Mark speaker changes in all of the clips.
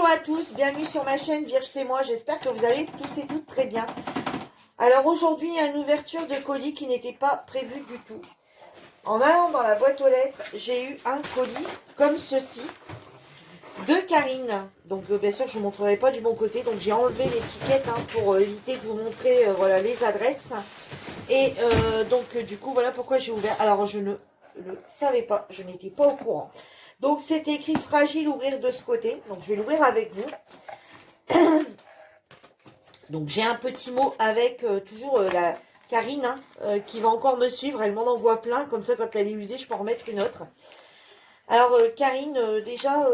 Speaker 1: à tous, bienvenue sur ma chaîne Vierge c'est moi, j'espère que vous allez tous et toutes très bien. Alors aujourd'hui, il y a une ouverture de colis qui n'était pas prévue du tout. En allant dans la boîte aux lettres, j'ai eu un colis comme ceci, de Karine. Donc bien sûr, je ne vous montrerai pas du bon côté, donc j'ai enlevé l'étiquette pour éviter de vous montrer voilà, les adresses. Et donc du coup, voilà pourquoi j'ai ouvert. Alors je ne le savais pas, je n'étais pas au courant. Donc c'est écrit fragile, ouvrir de ce côté. Donc je vais l'ouvrir avec vous. Donc j'ai un petit mot avec toujours la Karine qui va encore me suivre. Elle m'en envoie plein. Comme ça quand elle est usée je peux en remettre une autre. Alors Karine, déjà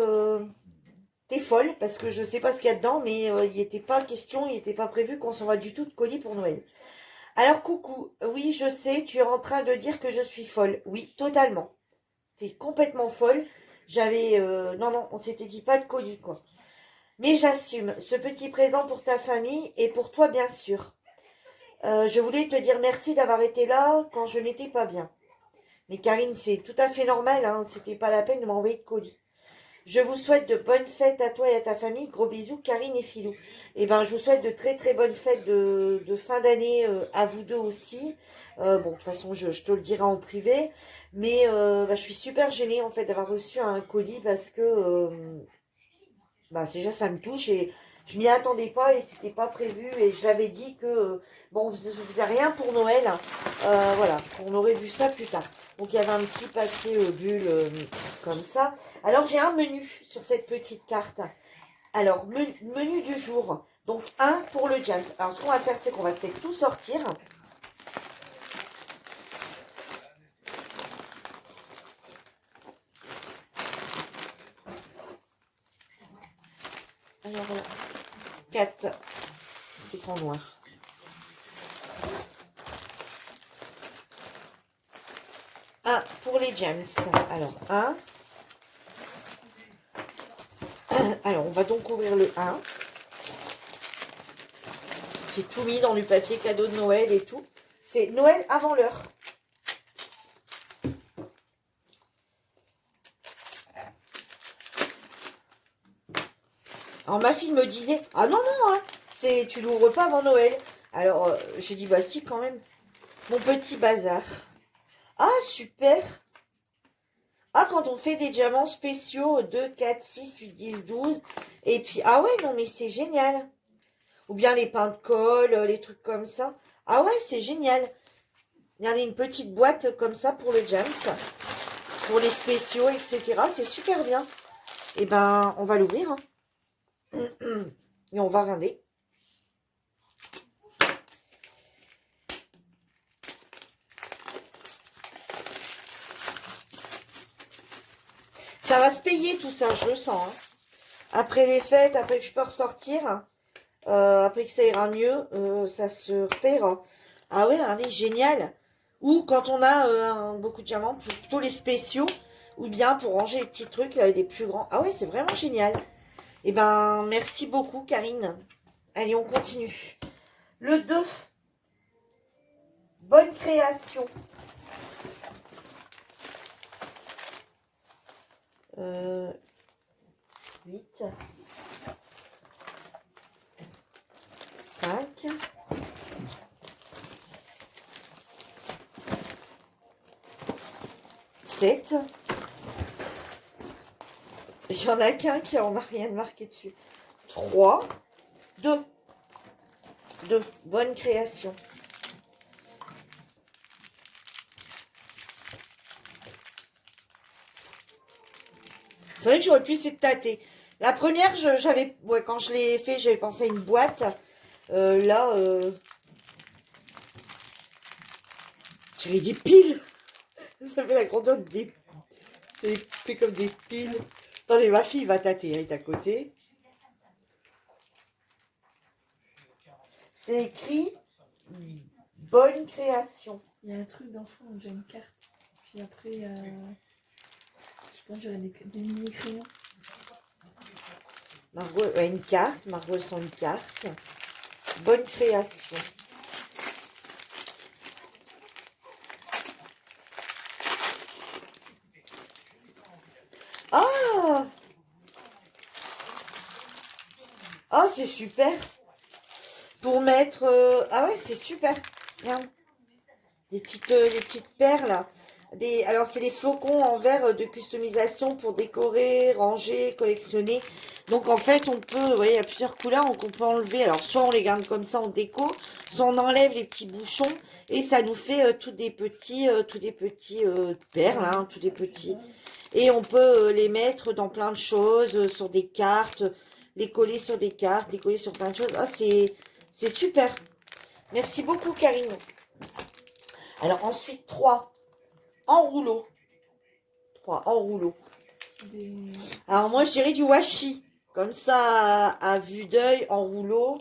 Speaker 1: t'es folle parce que je sais pas ce qu'il y a dedans. Mais il n'était pas question, il n'était pas prévu qu'on s'envoie du tout de colis pour Noël. Alors coucou, oui je sais, tu es en train de dire que je suis folle. Oui, totalement. T'es complètement folle. J'avais... non, on s'était dit pas de colis, quoi. Mais j'assume ce petit présent pour ta famille et pour toi, bien sûr. Je voulais te dire merci d'avoir été là quand je n'étais pas bien. Mais Karine, c'est tout à fait normal, hein. C'était pas la peine de m'envoyer de colis. Je vous souhaite de bonnes fêtes à toi et à ta famille. Gros bisous, Karine et Philou. Et ben, je vous souhaite de très très bonnes fêtes de fin d'année à vous deux aussi. Bon, de toute façon, je te le dirai en privé. Mais je suis super gênée en fait d'avoir reçu un colis parce que déjà ça me touche et je m'y attendais pas et c'était pas prévu. Et je l'avais dit que bon, vous ne faisait rien pour Noël. Voilà, on aurait vu ça plus tard. Donc il y avait un petit papier bulle comme ça. Alors j'ai un menu sur cette petite carte. Alors menu du jour. Donc un pour le jams. Alors ce qu'on va faire c'est qu'on va peut-être tout sortir. Alors voilà. 4. C'est écran noir. Un pour les jams. Alors un. Alors on va donc ouvrir le 1. J'ai tout mis dans le papier cadeau de Noël et tout. C'est Noël avant l'heure. Alors ma fille me disait, ah non, hein, tu l'ouvres pas avant Noël. Alors j'ai dit, bah si quand même. Mon petit bazar. Ah super. Ah quand on fait des diamants spéciaux, 2, 4, 6, 8, 10, 12. Et puis, ah ouais, non mais c'est génial. Ou bien les pains de colle, les trucs comme ça. Ah ouais, c'est génial. Il y en a une petite boîte comme ça pour le jams. Pour les spéciaux, etc. C'est super bien. Et ben, on va l'ouvrir. Hein. Et on va regarder. Ça va se payer tout ça, je le sens. Hein. Après les fêtes, après que je peux ressortir, après que ça ira mieux, ça se repaiera. Ah ouais, regardez, génial. Ou quand on a beaucoup de diamants, plutôt les spéciaux, ou bien pour ranger les petits trucs, là, les plus grands. Ah ouais, c'est vraiment génial. Et ben, merci beaucoup, Karine. Allez, on continue. Le 2. Bonne création. 8. 5. 7. Il y en a qu'un qui en a rien marqué dessus. 3. 2. 2. Bonne création. C'est vrai que j'aurais pu essayer de tâter. La première, j'avais, ouais, quand je l'ai fait, j'avais pensé à une boîte. Là, j'avais des piles. Ça fait la grandeur des... C'est fait comme des piles. Attendez, ma fille va tâter, elle est à côté. C'est écrit bonne création.
Speaker 2: Il y a un truc d'enfant où j'ai une carte. Puis après, je pense que j'aurais des mini-crayons.
Speaker 1: Margot, une carte. Margot, sent une carte. Bonne création. Ah! Ah, c'est super. Pour mettre... Ah ouais, c'est super. Regarde. Des petites perles. Alors, c'est des flocons en verre de customisation pour décorer, ranger, collectionner. Donc, en fait, on peut... Vous voyez, il y a plusieurs couleurs qu'on peut enlever. Alors, soit on les garde comme ça en déco, soit on enlève les petits bouchons. Et ça nous fait tous des petits perles, hein, tous des petits... Et on peut les mettre dans plein de choses, sur des cartes, les coller sur des cartes, les coller sur plein de choses. Ah, c'est super. Merci beaucoup, Karine. Alors, ensuite, 3 en rouleau. 3 en rouleau. Alors, moi, je dirais du washi. Comme ça, à vue d'œil, en rouleau.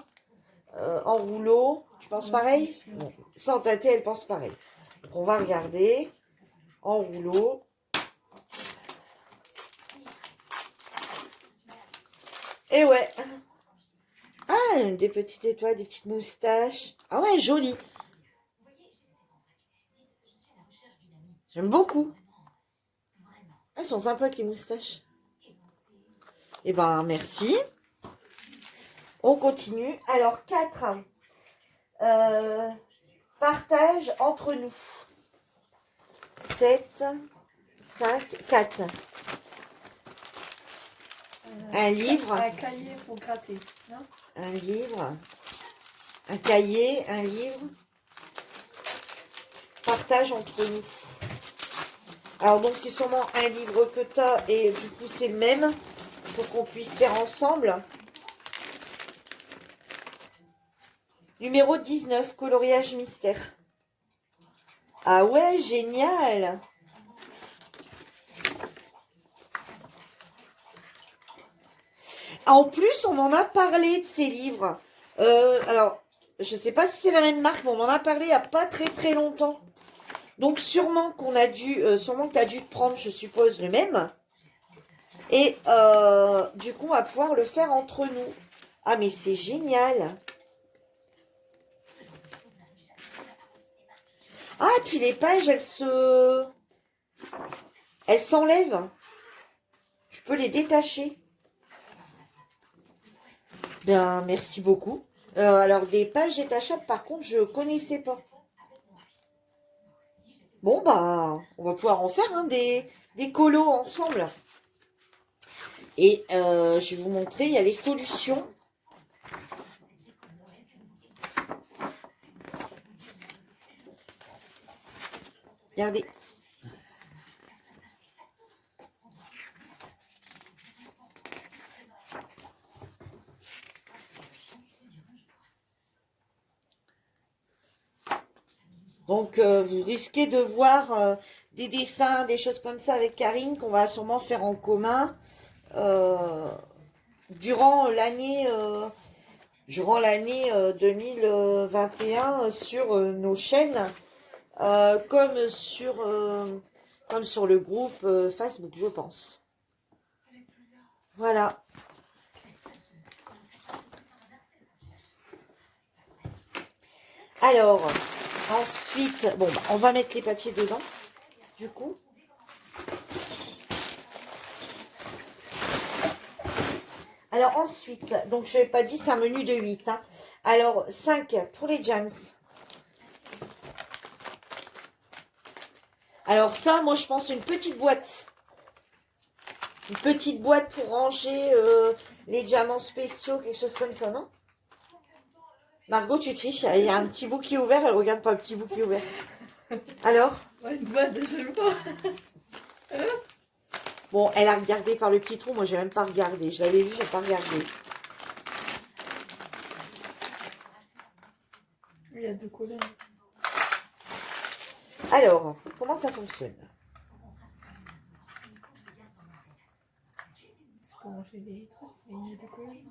Speaker 1: En rouleau. Tu penses pareil? Bon, sans tâter, elle pense pareil. Donc, on va regarder. En rouleau. Et ouais. Ah, des petites étoiles, des petites moustaches. Ah ouais, joli. J'aime beaucoup. Elles sont sympas avec les moustaches. Eh ben, merci. On continue. Alors, 4. Partage entre nous. 7, 5, 4. Un livre.
Speaker 2: Un cahier pour gratter. Non,
Speaker 1: un livre. Un cahier, un livre. Partage entre nous. Alors, donc, c'est sûrement un livre que tu as et du coup, c'est le même pour qu'on puisse faire ensemble. Numéro 19, coloriage mystère. Ah ouais, génial. En plus, on en a parlé de ces livres. Alors, je ne sais pas si c'est la même marque, mais on en a parlé il n'y a pas très très longtemps. Donc sûrement sûrement que tu as dû te prendre, je suppose, le même. Et du coup, on va pouvoir le faire entre nous. Ah, mais c'est génial. Ah, puis les pages, elles s'enlèvent. Je peux les détacher. Ben, merci beaucoup. Alors, des pages détachables, par contre, je connaissais pas. Bon, bah, on va pouvoir en faire hein, des colos ensemble. Et je vais vous montrer, il y a les solutions. Regardez. Donc, vous risquez de voir des dessins, des choses comme ça avec Karine qu'on va sûrement faire en commun durant l'année 2021 sur nos chaînes, comme sur le groupe Facebook, je pense. Voilà. Alors, ensuite, bon, bah, on va mettre les papiers dedans, du coup. Alors ensuite, donc je n'avais pas dit, c'est un menu de 8. Hein. Alors, 5 pour les jams. Alors ça, moi je pense une petite boîte. Une petite boîte pour ranger les diamants spéciaux, quelque chose comme ça, non? Margot, tu triches, il y a un petit bout qui est ouvert, elle regarde pas le petit bout qui est ouvert. Alors?
Speaker 2: Ouais, une boîte, j'aime pas.
Speaker 1: Bon, elle a regardé par le petit trou, moi j'ai même pas regardé. Je l'avais vu, j'ai pas regardé.
Speaker 2: Il y a 2 colonnes.
Speaker 1: Alors, comment ça fonctionne?
Speaker 2: C'est pour ranger les trucs, mais il y a 2 colonnes.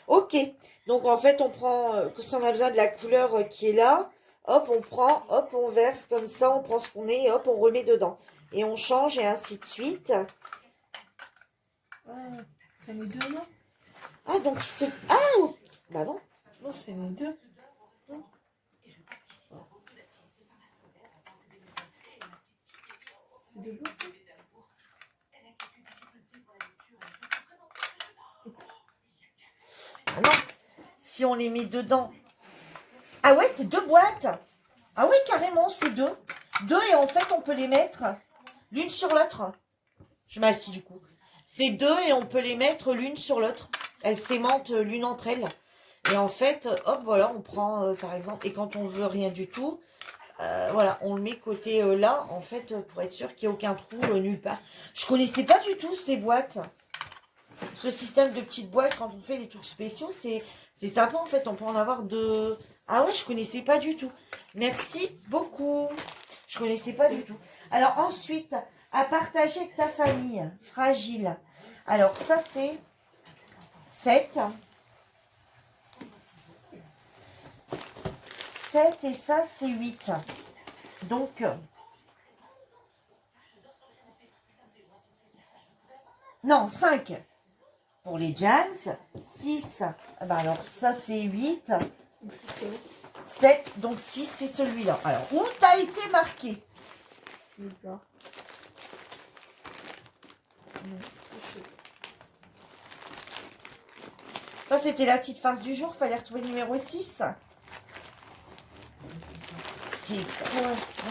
Speaker 1: Ok, donc en fait on prend, si on a besoin de la couleur qui est là, hop on prend, hop on verse comme ça, on prend ce qu'on est et hop on remet dedans. Et on change et ainsi de suite.
Speaker 2: Ah, c'est les 2, non?
Speaker 1: Ah donc il se... Ah oh. Bah non.
Speaker 2: Non, c'est les 2. Non. C'est 2 blocs.
Speaker 1: Non. Si on les met dedans. Ah ouais, c'est 2 boîtes. Ah ouais, carrément, c'est 2. 2 et en fait, on peut les mettre l'une sur l'autre. Je m'assis du coup. C'est 2 et on peut les mettre l'une sur l'autre. Elles s'aimantent l'une entre elles. Et en fait, hop, voilà, on prend par exemple, et quand on veut rien du tout, voilà, on le met côté là, en fait, pour être sûr qu'il n'y ait aucun trou nulle part. Je connaissais pas du tout ces boîtes. Ce système de petites boîtes, quand on fait des trucs spéciaux, c'est sympa en fait. On peut en avoir de... Ah ouais, je connaissais pas du tout. Merci beaucoup. Je connaissais pas du tout. Alors ensuite, à partager avec ta famille, fragile. Alors ça c'est 7. 7 et ça c'est 8. Donc, non, 5 pour les jams. 6, bah alors ça c'est 8. 7, donc 6 c'est celui-là. Alors, où t'as été marqué? Ça c'était la petite farce du jour, fallait retrouver le numéro 6. C'est quoi ça?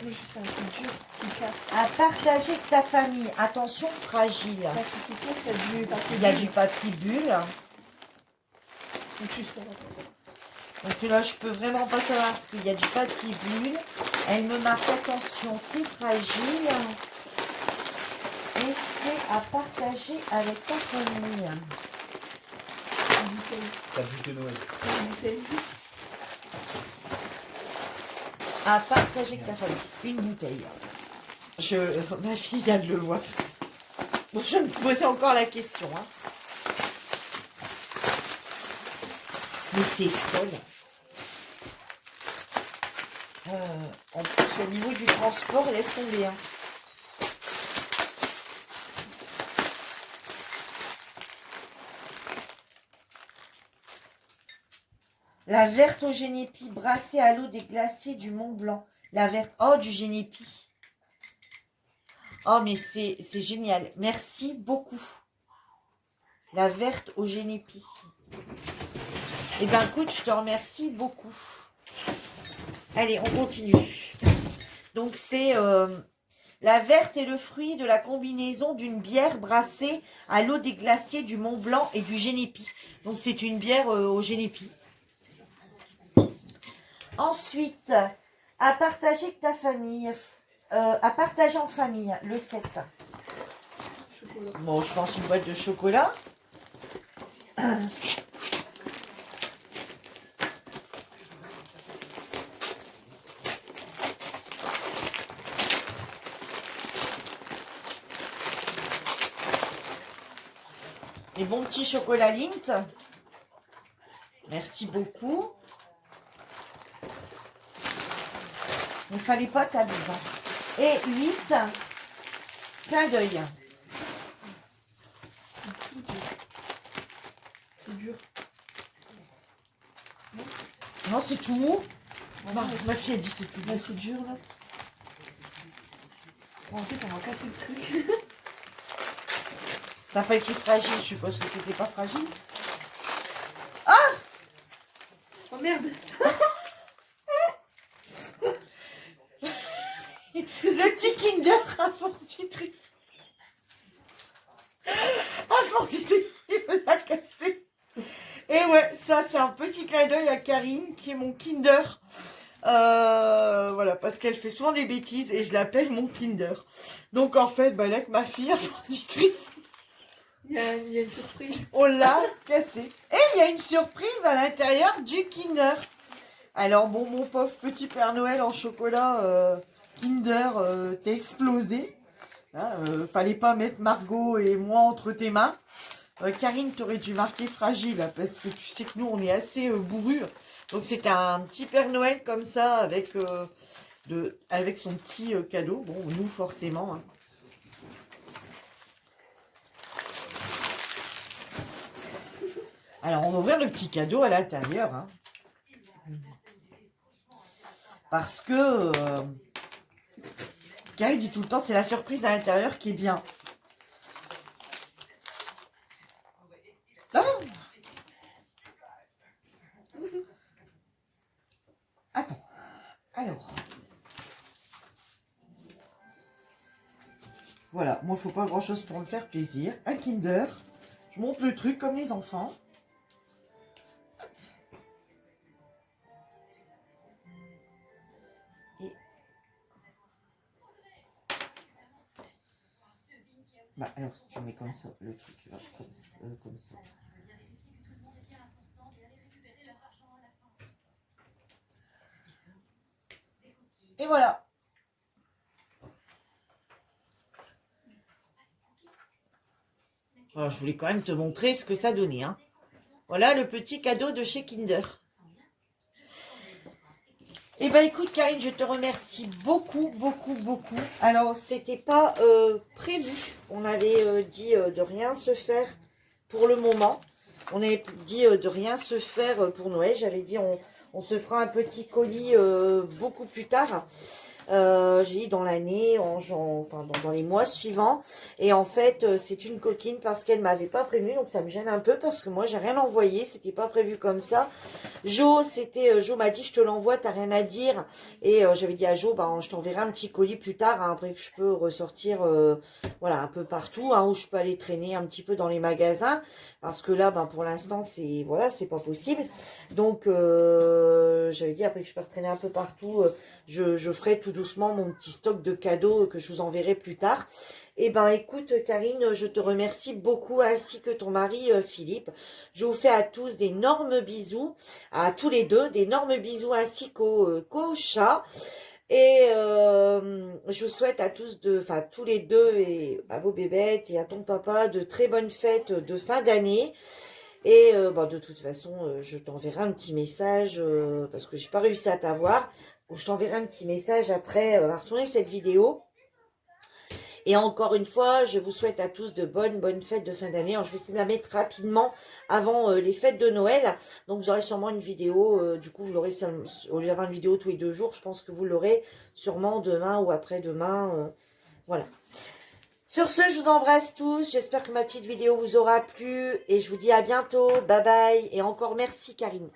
Speaker 2: C'est un peu dur, qui casse.
Speaker 1: À partager avec ta famille. Attention, fragile.
Speaker 2: Ça qui casse, il y a du papier.
Speaker 1: Il y a du papier bulle.
Speaker 2: Donc tu sors.
Speaker 1: Donc là, je peux vraiment pas savoir parce qu'il y a du papier bulle. Elle me marque attention, c'est fragile. Et c'est à partager avec ta famille.
Speaker 3: Ta bouteille de Noël.
Speaker 1: À partager avec ta famille. Une bouteille. Ma fille vient de le voir. Bon, je me posais encore la question. Hein. Mais c'est folle. En plus, au niveau du transport, laisse tomber. Hein. La verte au génépi, brassée à l'eau des glaciers du Mont Blanc. La verte, oh, du génépi. Oh, mais c'est génial. Merci beaucoup. La verte au génépi. Eh bien, écoute, je te remercie beaucoup. Allez, on continue. Donc, c'est la verte est le fruit de la combinaison d'une bière brassée à l'eau des glaciers du Mont Blanc et du génépi. Donc, c'est une bière au génépi. Ensuite, à partager avec ta famille, à partager en famille, le 7.
Speaker 2: Chocolat.
Speaker 1: Bon, je pense une boîte de chocolat. Les bons petits chocolats Lindt. Merci beaucoup. Il ne fallait pas t'abuser. Et 8, clin d'œil.
Speaker 2: C'est dur.
Speaker 1: Non, c'est tout mou. Ma fille, elle dit c'est tout
Speaker 2: Là,
Speaker 1: mou.
Speaker 2: c'est dur, là. Bon, en fait, on va casser le truc.
Speaker 1: T'as pas écrit fragile, je suppose que c'était pas fragile.
Speaker 2: Oh merde.
Speaker 1: Le petit Kinder à force du truc. À force du truc, il me l'a cassé. Et ouais, ça c'est un petit clin d'œil à Karine qui est mon Kinder. Voilà, parce qu'elle fait souvent des bêtises et je l'appelle mon Kinder. Donc en fait, bah, là que ma fille, à force du truc,
Speaker 2: Il y a une surprise.
Speaker 1: on l'a cassé. Et il y a une surprise à l'intérieur du Kinder. Alors bon, mon pauvre petit Père Noël en chocolat Kinder, t'es explosé. Hein, fallait pas mettre Margot et moi entre tes mains. Karine, t'aurais dû marquer fragile, hein, parce que tu sais que nous, on est assez bourrus. Donc c'est un petit Père Noël comme ça, avec son petit cadeau. Bon, nous, forcément. Hein. Alors, on va ouvrir le petit cadeau à l'intérieur. Hein. Parce que... Karine dit tout le temps, c'est la surprise à l'intérieur qui est bien. Oh, attends. Alors. Voilà, moi, il faut pas grand-chose pour me faire plaisir. Un Kinder. Je monte le truc comme les enfants. Et... Bah, alors, si tu mets comme ça, le truc va comme ça. Et voilà. Alors, je voulais quand même te montrer ce que ça donnait. Hein. Voilà le petit cadeau de chez Kinder. Eh ben écoute Karine, je te remercie beaucoup, beaucoup, beaucoup. Alors, c'était pas prévu. On avait dit de rien se faire pour le moment. On avait dit de rien se faire pour Noël. J'avais dit on se fera un petit colis beaucoup plus tard. J'ai dit dans l'année, enfin dans les mois suivants. Et en fait, c'est une coquine parce qu'elle m'avait pas prévenu, donc ça me gêne un peu parce que moi j'ai rien envoyé, c'était pas prévu comme ça. Jo m'a dit je te l'envoie, t'as rien à dire. Et j'avais dit à Jo, ben je t'enverrai un petit colis plus tard, hein, après que je peux ressortir, voilà, un peu partout, hein, où je peux aller traîner un petit peu dans les magasins, parce que là, ben pour l'instant c'est voilà, c'est pas possible. Donc j'avais dit après que je peux traîner un peu partout. Je ferai tout doucement mon petit stock de cadeaux que je vous enverrai plus tard. Eh ben, écoute, Karine, je te remercie beaucoup, ainsi que ton mari, Philippe. Je vous fais à tous d'énormes bisous, à tous les deux, d'énormes bisous, ainsi qu'au chat. Et je vous souhaite à tous, enfin, tous les deux, et à vos bébêtes et à ton papa, de très bonnes fêtes de fin d'année. Et bah, de toute façon, je t'enverrai un petit message parce que j'ai pas réussi à t'avoir. Donc, je t'enverrai un petit message après avoir retourné cette vidéo. Et encore une fois, je vous souhaite à tous de bonnes fêtes de fin d'année. Je vais essayer de la mettre rapidement avant les fêtes de Noël. Donc vous aurez sûrement une vidéo. Du coup, vous l'aurez, au lieu d'avoir une vidéo tous les 2 jours, je pense que vous l'aurez sûrement demain ou après-demain. Voilà. Sur ce, je vous embrasse tous. J'espère que ma petite vidéo vous aura plu. Et je vous dis à bientôt. Bye bye. Et encore merci Karine.